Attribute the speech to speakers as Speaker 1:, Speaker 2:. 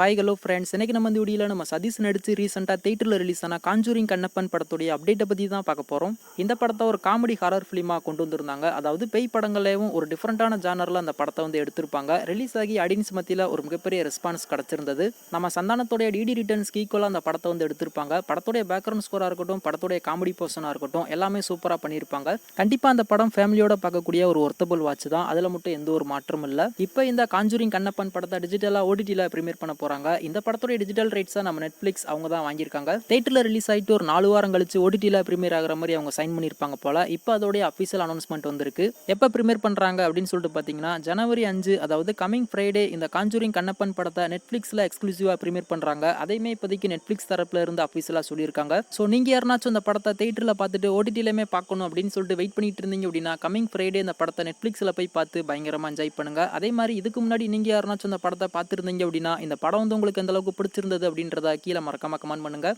Speaker 1: Hi hello friends, இன்னைக்கு நம்ம இந்த வீடியோவில் நம்ம சதீஷ் நடிச்சு ரீசெண்டாக தேட்டரில் ரிலீஸ் ஆன காஞ்சூரிங் கண்ணப்பன் படத்துடைய அப்டேட்டை பற்றி தான் பார்க்க போகிறோம். இந்த படத்தை ஒரு காமெடி ஹாரர் ஃபிலிமாக கொண்டு வந்திருந்தாங்க. அதாவது பேய் படங்களையும் ஒரு டிஃப்ரெண்ட்டான ஜானரில் அந்த படத்தை எடுத்திருப்பாங்க. ரிலீஸ் ஆகி ஆடியன்ஸ் மத்தியில் ஒரு மிகப்பெரிய ரெஸ்பான்ஸ் கிடச்சிருந்தது. நம்ம சந்தானத்தோடைய டிடி ரிட்டர்ன்ஸ்க்கு ஈக்குவலாக அந்த படத்தை எடுத்திருப்பாங்க. படத்துடைய பேக்ரவுண்ட் ஸ்கோராக இருக்கட்டும், படத்துடைய காமெடி போர்ஷனாக இருக்கட்டும், எல்லாமே சூப்பராக பண்ணியிருப்பாங்க. கண்டிப்பாக அந்த படம் ஃபேமிலியோட பார்க்கக்கூடிய ஒரு ஒர்த்தபிள் வாட்ச் தான். அதில் மட்டும் எந்த ஒரு மாற்றமும் இல்லை. இப்போ இந்த காஞ்சூரிங் கண்ணப்பன் படத்தை டிஜிட்டலாக ஓடிடியில் ப்ரீமியர் பண்ண போகிறாங்க. இந்த படத்துடைய டிஜிட்டல் ரைட்ஸை நம்ம நெட்ஃபிளிக்ஸ் அவங்க தான் வாங்கியிருக்காங்க. தியேட்டரில் ரிலீஸ் ஆகிட்டு ஒரு 4 வாரம் கழிச்சு ஓடிடியில் ப்ரீமியர் ஆகிற மாதிரி அவங்க சைன் பண்ணியிருப்பாங்க போல. இப்போ அதோடைய அஃபீஷியல் அனௌன்ஸ்மெண்ட் வந்திருக்கு. எப்போ ப்ரீமியர் பண்ணுறாங்க அப்படின்னு சொல்லிட்டு பார்த்தீங்கன்னா, ஜனவரி 5, அதாவது கமிங் ஃப்ரைடே இந்த காஞ்சூரிங் கண்ணப்பன் படத்தை நெட்ஃபிளிக்ஸில் எக்ஸ்க்ளூசிவாக ப்ரீமியர் பண்ணுறாங்க. அதையுமே இப்போதைக்கு நெட்ஃபிளிக்ஸ் தரப்புல இருந்து அஃபீஷியலாக சொல்லியிருக்காங்க. ஸோ நீங்கள் யாருனாச்சும் இந்த படத்தை தியேட்டரில் பார்த்துட்டு ஓடிடியிலுமே பார்க்கணும் அப்படின்னு சொல்லிட்டு வெயிட் பண்ணிட்டு இருந்தீங்க அப்படின்னா, கமிங் ஃப்ரைடே இந்த படத்தை நெட்ஃபிளிக்ஸில் போய் பார்த்து பயங்கரமாக என்ஜாய் பண்ணுங்க. அதே மாதிரி இதுக்கு முன்னாடி நீங்கள் யாருனாச்சும் இந்த படத்தை பார்த்துருந்தீங்க அப்படின்னா, இந்த படம் உங்களுக்கு எந்த அளவுக்கு பிடிச்சிருந்தது அப்படின்றத கீழே மறக்காம கமெண்ட் பண்ணுங்க.